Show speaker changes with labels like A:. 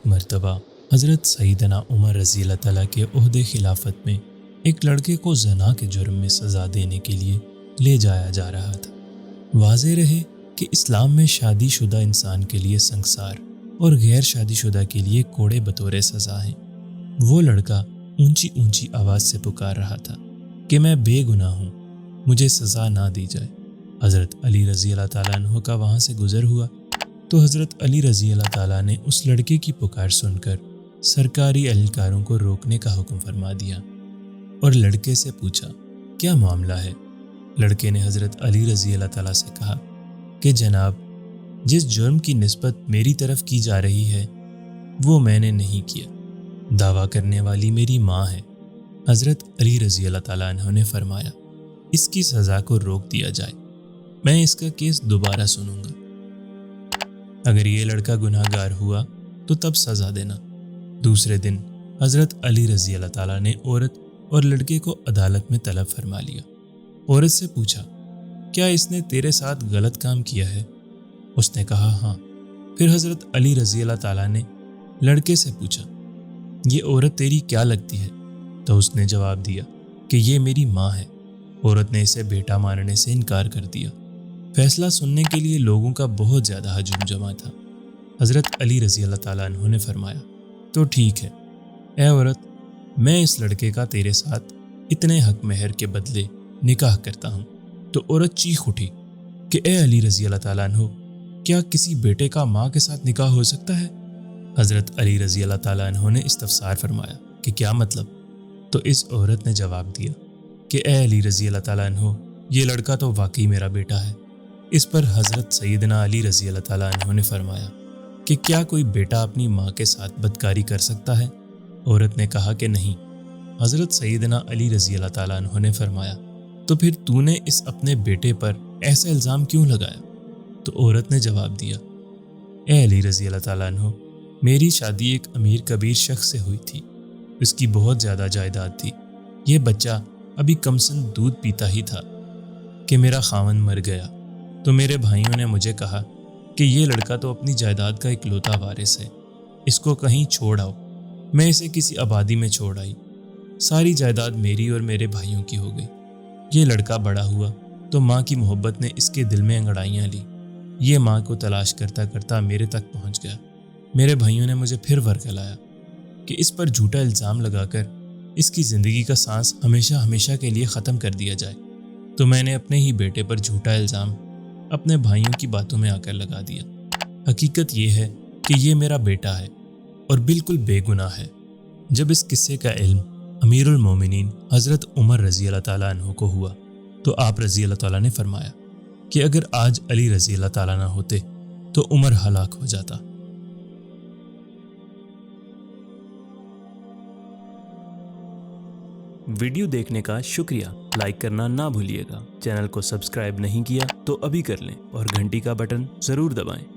A: ایک مرتبہ حضرت سیدنا عمر رضی اللہ تعالیٰ کے عہد خلافت میں ایک لڑکے کو زنا کے جرم میں سزا دینے کے لیے لے جایا جا رہا تھا۔ واضح رہے کہ اسلام میں شادی شدہ انسان کے لیے سنگسار اور غیر شادی شدہ کے لیے کوڑے بطور سزا ہیں۔ وہ لڑکا اونچی اونچی آواز سے پکار رہا تھا کہ میں بے گناہ ہوں، مجھے سزا نہ دی جائے۔ حضرت علی رضی اللہ تعالیٰ عنہ کا وہاں سے گزر ہوا تو حضرت علی رضی اللہ تعالیٰ نے اس لڑکے کی پکار سن کر سرکاری اہلکاروں کو روکنے کا حکم فرما دیا اور لڑکے سے پوچھا کیا معاملہ ہے۔ لڑکے نے حضرت علی رضی اللہ تعالیٰ سے کہا کہ جناب، جس جرم کی نسبت میری طرف کی جا رہی ہے وہ میں نے نہیں کیا، دعویٰ کرنے والی میری ماں ہے۔ حضرت علی رضی اللہ تعالیٰ عنہ نے فرمایا اس کی سزا کو روک دیا جائے، میں اس کا کیس دوبارہ سنوں گا۔ اگر یہ لڑکا گناہ گار ہوا تو تب سزا دینا۔ دوسرے دن حضرت علی رضی اللہ تعالیٰ نے عورت اور لڑکے کو عدالت میں طلب فرما لیا۔ عورت سے پوچھا کیا اس نے تیرے ساتھ غلط کام کیا ہے؟ اس نے کہا ہاں۔ پھر حضرت علی رضی اللہ تعالیٰ نے لڑکے سے پوچھا یہ عورت تیری کیا لگتی ہے؟ تو اس نے جواب دیا کہ یہ میری ماں ہے۔ عورت نے اسے بیٹا ماننے سے انکار کر دیا۔ فیصلہ سننے کے لیے لوگوں کا بہت زیادہ ہجوم جمع تھا۔ حضرت علی رضی اللہ تعالیٰ عنہ نے فرمایا تو ٹھیک ہے اے عورت، میں اس لڑکے کا تیرے ساتھ اتنے حق مہر کے بدلے نکاح کرتا ہوں۔ تو عورت چیخ اٹھی کہ اے علی رضی اللہ تعالیٰ عنہ، کیا کسی بیٹے کا ماں کے ساتھ نکاح ہو سکتا ہے؟ حضرت علی رضی اللہ تعالیٰ عنہ نے استفسار فرمایا کہ کیا مطلب؟ تو اس عورت نے جواب دیا کہ اے علی رضی اللہ تعالیٰ عنہ، یہ لڑکا تو واقعی میرا بیٹا ہے۔ اس پر حضرت سیدنا علی رضی اللہ تعالیٰ عنہ نے فرمایا کہ کیا کوئی بیٹا اپنی ماں کے ساتھ بدکاری کر سکتا ہے؟ عورت نے کہا کہ نہیں۔ حضرت سیدنا علی رضی اللہ تعالیٰ عنہ نے فرمایا تو پھر تو نے اس اپنے بیٹے پر ایسا الزام کیوں لگایا؟ تو عورت نے جواب دیا اے علی رضی اللہ تعالیٰ عنہ، میری شادی ایک امیر کبیر شخص سے ہوئی تھی، اس کی بہت زیادہ جائیداد تھی۔ یہ بچہ ابھی کمسن دودھ پیتا ہی تھا کہ میرا خاوند مر گیا، تو میرے بھائیوں نے مجھے کہا کہ یہ لڑکا تو اپنی جائیداد کا اکلوتا وارث ہے، اس کو کہیں چھوڑ آؤ۔ میں اسے کسی آبادی میں چھوڑ آئی، ساری جائیداد میری اور میرے بھائیوں کی ہو گئی۔ یہ لڑکا بڑا ہوا تو ماں کی محبت نے اس کے دل میں انگڑائیاں لی، یہ ماں کو تلاش کرتا کرتا میرے تک پہنچ گیا۔ میرے بھائیوں نے مجھے پھر ورگلایا کہ اس پر جھوٹا الزام لگا کر اس کی زندگی کا سانس ہمیشہ ہمیشہ کے لیے ختم کر دیا جائے، تو میں نے اپنے ہی بیٹے پر جھوٹا الزام اپنے بھائیوں کی باتوں میں آ کر لگا دیا۔ حقیقت یہ ہے کہ یہ میرا بیٹا ہے اور بالکل بے گناہ ہے۔ جب اس قصے کا علم امیر المومنین حضرت عمر رضی اللہ تعالیٰ عنہ کو ہوا تو آپ رضی اللہ تعالیٰ نے فرمایا کہ اگر آج علی رضی اللہ تعالیٰ نہ ہوتے تو عمر ہلاک ہو جاتا۔
B: ویڈیو دیکھنے کا شکریہ، لائک کرنا نہ بھولیے گا۔ چینل کو سبسکرائب نہیں کیا تو ابھی کر لیں اور گھنٹی کا بٹن ضرور دبائیں۔